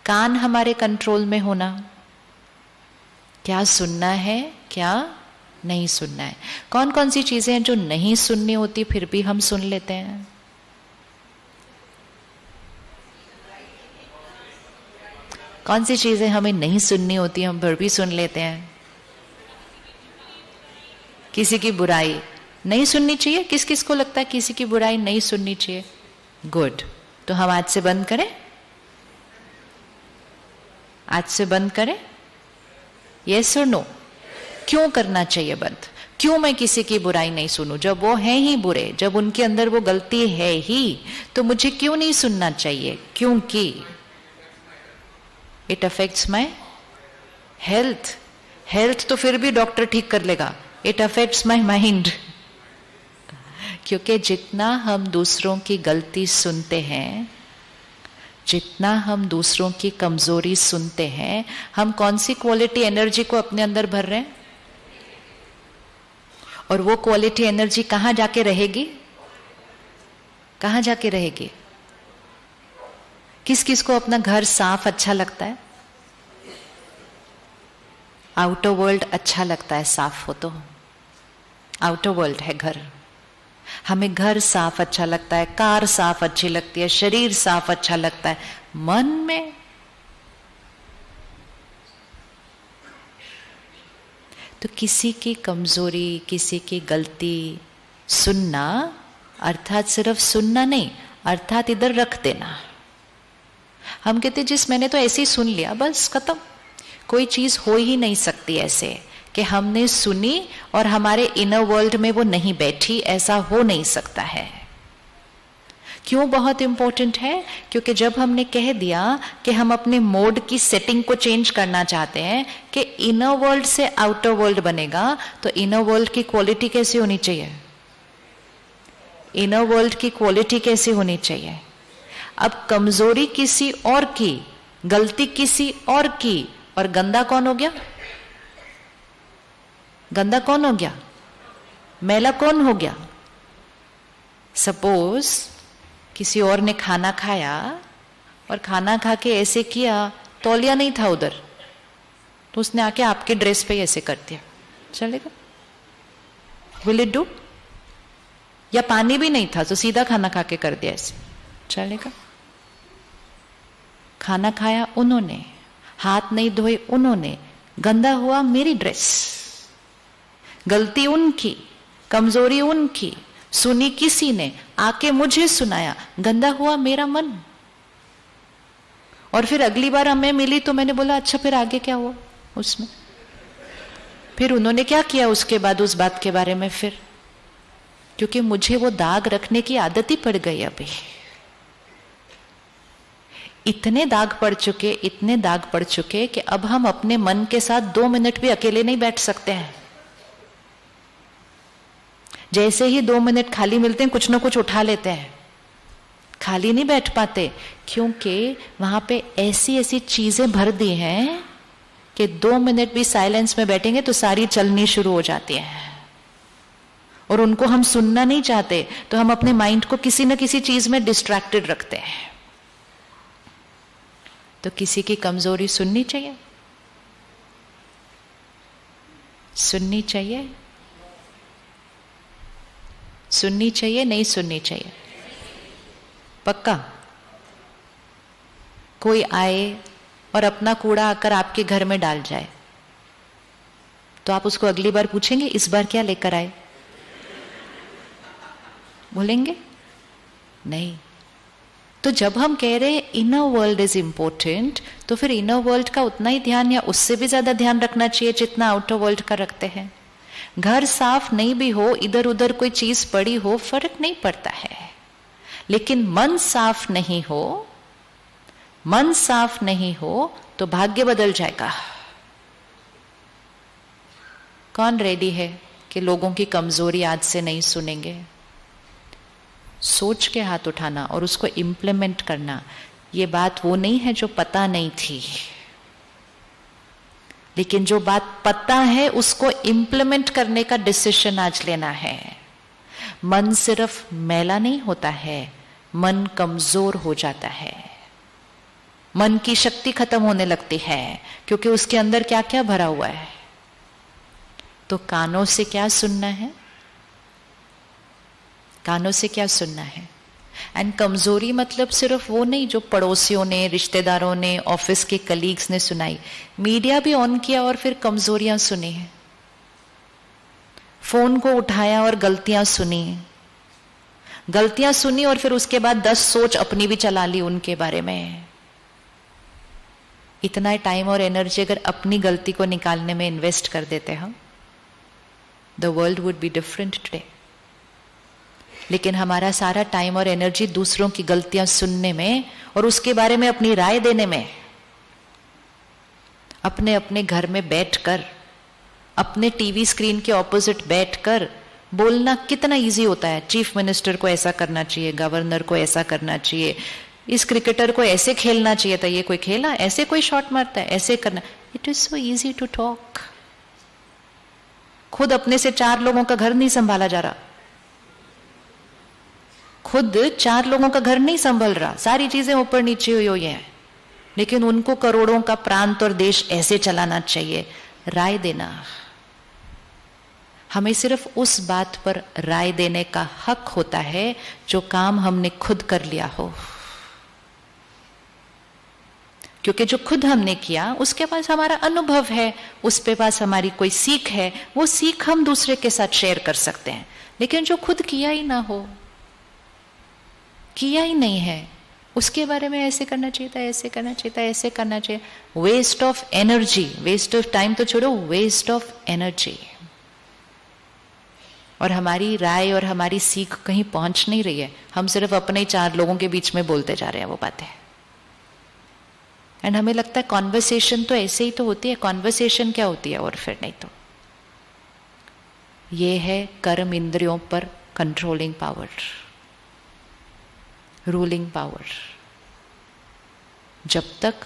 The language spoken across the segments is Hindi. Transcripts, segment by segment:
कान हमारे कंट्रोल में होना, क्या सुनना है क्या नहीं सुनना है। कौन कौन सी चीजें हैं जो नहीं सुननी होती फिर भी हम सुन लेते हैं? कौन सी चीजें हमें नहीं सुननी होती हम फिर भी सुन लेते हैं? किसी की बुराई नहीं सुननी चाहिए। किस किस को लगता है किसी की बुराई नहीं सुननी चाहिए? गुड, तो हम आज से बंद करें, आज से बंद करें, यस और नो? क्यों करना चाहिए बंद? क्यों मैं किसी की बुराई नहीं सुनूं? जब वो है ही बुरे, जब उनके अंदर वो गलती है ही, तो मुझे क्यों नहीं सुनना चाहिए? क्योंकि it affects my health. Health तो फिर भी डॉक्टर ठीक कर लेगा, इट अफेक्ट्स माई माइंड। क्योंकि जितना हम दूसरों की गलती सुनते हैं, जितना हम दूसरों की कमजोरी सुनते हैं, हम कौन सी क्वालिटी एनर्जी को अपने अंदर भर रहे हैं? और वो क्वालिटी एनर्जी कहां जाके रहेगी? कहां जाके रहेगी? किस किस को अपना घर साफ अच्छा लगता है? आउटर वर्ल्ड अच्छा लगता है साफ हो तो। आउटर वर्ल्ड है घर, हमें घर साफ अच्छा लगता है, कार साफ अच्छी लगती है, शरीर साफ अच्छा लगता है। मन में तो किसी की कमजोरी, किसी की गलती सुनना, अर्थात सिर्फ सुनना नहीं, अर्थात इधर रख देना। हम कहते जिस मैंने तो ऐसे ही सुन लिया, बस खत्म। कोई चीज हो ही नहीं सकती ऐसे कि हमने सुनी और हमारे इनर वर्ल्ड में वो नहीं बैठी, ऐसा हो नहीं सकता है। क्यों बहुत इंपॉर्टेंट है? क्योंकि जब हमने कह दिया कि हम अपने मोड की सेटिंग को चेंज करना चाहते हैं कि इनर वर्ल्ड से आउटर वर्ल्ड बनेगा, तो इनर वर्ल्ड की क्वालिटी कैसी होनी चाहिए? इनर वर्ल्ड की क्वालिटी कैसी होनी चाहिए? अब कमजोरी किसी और की, गलती किसी और की, और गंदा कौन हो गया? गंदा कौन हो गया? मैला कौन हो गया? सपोज किसी और ने खाना खाया और खाना खा के ऐसे किया, तौलिया नहीं था उधर, तो उसने आके आपके ड्रेस पे ऐसे कर दिया, चलेगा? Will it do? या पानी भी नहीं था तो सीधा खाना खा के कर दिया ऐसे, चलेगा? खाना खाया उन्होंने, हाथ नहीं धोए उन्होंने, गंदा हुआ मेरी ड्रेस। गलती उनकी, कमजोरी उनकी, सुनी किसी ने, आके मुझे सुनाया, गंदा हुआ मेरा मन। और फिर अगली बार हमें मिली तो मैंने बोला अच्छा फिर आगे क्या हुआ उसमें? फिर उन्होंने क्या किया उसके बाद उस बात के बारे में? फिर क्योंकि मुझे वो दाग रखने की आदत ही पड़ गई। अभी इतने दाग पड़ चुके, इतने दाग पड़ चुके कि अब हम अपने मन के साथ 2 मिनट भी अकेले नहीं बैठ सकते हैं। जैसे ही 2 मिनट खाली मिलते हैं, कुछ ना कुछ उठा लेते हैं, खाली नहीं बैठ पाते, क्योंकि वहां पे ऐसी ऐसी चीजें भर दी हैं कि 2 मिनट भी साइलेंस में बैठेंगे तो सारी चलनी शुरू हो जाती है। और उनको हम सुनना नहीं चाहते, तो हम अपने माइंड को किसी न किसी चीज में डिस्ट्रैक्टेड रखते हैं। तो किसी की कमजोरी सुननी चाहिए? सुननी चाहिए? सुननी चाहिए नहीं सुननी चाहिए? पक्का? कोई आए और अपना कूड़ा आकर आपके घर में डाल जाए, तो आप उसको अगली बार पूछेंगे इस बार क्या लेकर आए? बोलेंगे नहीं। तो जब हम कह रहे हैं इनर वर्ल्ड इज इंपॉर्टेंट, तो फिर इनर वर्ल्ड का उतना ही ध्यान या उससे भी ज्यादा ध्यान रखना चाहिए जितना आउटर वर्ल्ड का रखते हैं। घर साफ नहीं भी हो, इधर उधर कोई चीज पड़ी हो, फर्क नहीं पड़ता है, लेकिन मन साफ नहीं हो, मन साफ नहीं हो तो भाग्य बदल जाएगा। कौन रेडी है कि लोगों की कमजोरी आज से नहीं सुनेंगे? सोच के हाथ उठाना और उसको इम्प्लीमेंट करना। ये बात वो नहीं है जो पता नहीं थी, लेकिन जो बात पता है उसको इम्प्लीमेंट करने का डिसीजन आज लेना है। मन सिर्फ मैला नहीं होता है, मन कमजोर हो जाता है। मन की शक्ति खत्म होने लगती है, क्योंकि उसके अंदर क्या क्या भरा हुआ है। तो कानों से क्या सुनना है, कानों से क्या सुनना है। एंड कमजोरी मतलब सिर्फ वो नहीं जो पड़ोसियों ने, रिश्तेदारों ने, ऑफिस के कलीग्स ने सुनाई। मीडिया भी ऑन किया और फिर कमजोरियां सुनी है, फोन को उठाया और गलतियां सुनी, गलतियां सुनी और फिर उसके बाद 10 सोच अपनी भी चला ली उनके बारे में। इतना टाइम और एनर्जी अगर अपनी गलती को निकालने में इन्वेस्ट कर देते हम, the world would be different today. लेकिन हमारा सारा टाइम और एनर्जी दूसरों की गलतियां सुनने में और उसके बारे में अपनी राय देने में। अपने अपने घर में बैठकर, अपने टीवी स्क्रीन के ऑपोजिट बैठकर बोलना कितना इजी होता है। चीफ मिनिस्टर को ऐसा करना चाहिए, गवर्नर को ऐसा करना चाहिए, इस क्रिकेटर को ऐसे खेलना चाहिए था, ये कोई खेला, ऐसे कोई शॉट मारता है, ऐसे करना। It is so easy to talk. खुद अपने से 4 लोगों का घर नहीं संभाला जा रहा, खुद 4 लोगों का घर नहीं संभल रहा, सारी चीजें ऊपर नीचे हुई है, लेकिन उनको करोड़ों का प्रांत और देश ऐसे चलाना चाहिए। राय देना, हमें सिर्फ उस बात पर राय देने का हक होता है जो काम हमने खुद कर लिया हो। क्योंकि जो खुद हमने किया उसके पास हमारा अनुभव है, उसके पास हमारी कोई सीख है, वो सीख हम दूसरे के साथ शेयर कर सकते हैं। लेकिन जो खुद किया ही ना हो, किया ही नहीं है, उसके बारे में ऐसे करना चाहिए था, ऐसे करना चाहिए था, ऐसे करना चाहिए। Waste of energy, waste of time तो छोड़ो, वेस्ट ऑफ एनर्जी। और हमारी राय और हमारी सीख कहीं पहुंच नहीं रही है, हम सिर्फ अपने 4 लोगों के बीच में बोलते जा रहे हैं वो बातें। एंड हमें लगता है कॉन्वर्सेशन तो ऐसे ही तो होती है। कॉन्वर्सेशन क्या होती है और फिर नहीं तो ये है कर्म इंद्रियों पर कंट्रोलिंग पावर, रूलिंग पावर। जब तक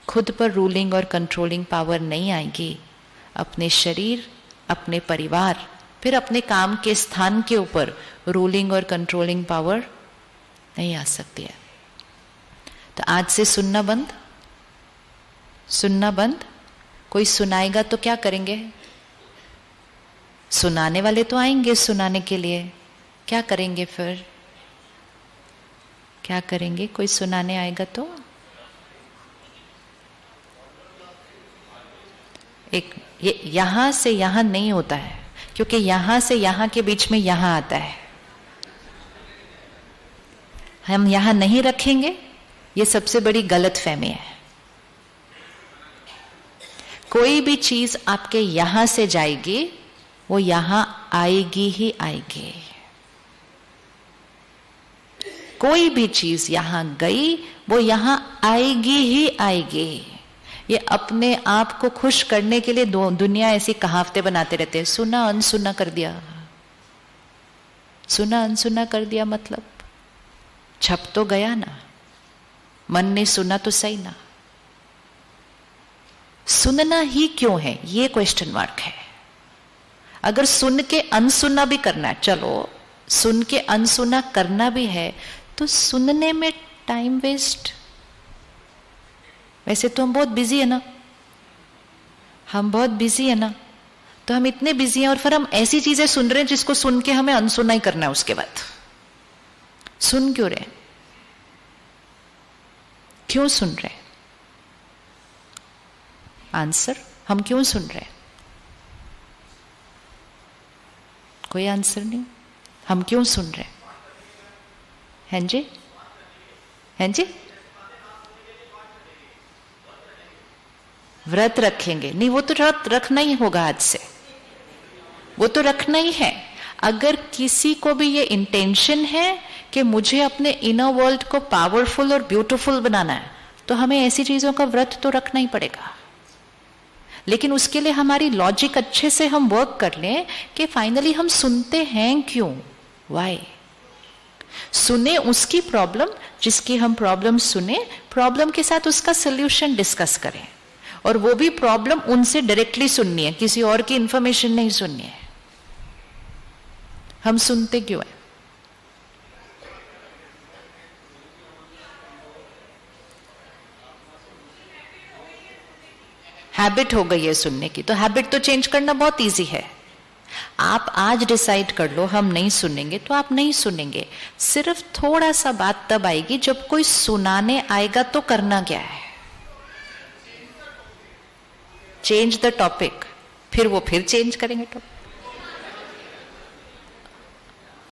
खुद पर रूलिंग और कंट्रोलिंग पावर नहीं आएगी, अपने शरीर, अपने परिवार, फिर अपने काम के स्थान के ऊपर रूलिंग और कंट्रोलिंग पावर नहीं आ सकती है। तो आज से सुनना बंद, सुनना बंद। कोई सुनाएगा तो क्या करेंगे? सुनाने वाले तो आएंगे सुनाने के लिए, क्या करेंगे फिर? क्या करेंगे? कोई सुनाने आएगा तो एक ये यहां से यहां नहीं होता है, क्योंकि यहां से यहां के बीच में यहां आता है। हम यहां नहीं रखेंगे, ये सबसे बड़ी गलत फहमी है। कोई भी चीज आपके यहां से जाएगी, वो यहां आएगी ही आएगी। कोई भी चीज यहां गई, वो यहां आएगी ही आएगी। ये अपने आप को खुश करने के लिए दुनिया ऐसी कहावतें बनाते रहते हैं। सुना अनसुना कर दिया, सुना अनसुना कर दिया मतलब छप तो गया ना, मन ने सुना तो सही ना। सुनना ही क्यों है, ये क्वेश्चन मार्क है। अगर सुन के अनसुना भी करना है, चलो सुन के अनसुना करना भी है, तो सुनने में टाइम वेस्ट। वैसे तो हम बहुत बिजी है ना, हम बहुत बिजी है ना, तो हम इतने बिजी हैं और फिर हम ऐसी चीजें सुन रहे हैं जिसको सुन के हमें अनसुना ही करना है। उसके बाद सुन क्यों रहे, क्यों सुन रहे? आंसर, हम क्यों सुन रहे? कोई आंसर नहीं। हम क्यों सुन रहे हैं जी? हैं जी? व्रत रखेंगे? नहीं, वो तो व्रत रखना ही होगा आज से, वो तो रखना ही है। अगर किसी को भी ये इंटेंशन है कि मुझे अपने इनर वर्ल्ड को पावरफुल और ब्यूटीफुल बनाना है, तो हमें ऐसी चीजों का व्रत तो रखना ही पड़ेगा। लेकिन उसके लिए हमारी लॉजिक अच्छे से हम वर्क कर लें कि फाइनली हम सुनते हैं क्यों, वाई। सुने उसकी प्रॉब्लम, जिसकी हम प्रॉब्लम सुने, प्रॉब्लम के साथ उसका सोल्यूशन डिस्कस करें, और वो भी प्रॉब्लम उनसे डायरेक्टली सुननी है, किसी और की इंफॉर्मेशन नहीं सुननी है। हम सुनते क्यों है? हैबिट हो गई है सुनने की, तो हैबिट तो चेंज करना बहुत इजी है। आप आज डिसाइड कर लो हम नहीं सुनेंगे, तो आप नहीं सुनेंगे। सिर्फ थोड़ा सा बात तब आएगी जब कोई सुनाने आएगा, तो करना क्या है? Change the topic. फिर वो फिर चेंज करेंगे टॉपिक।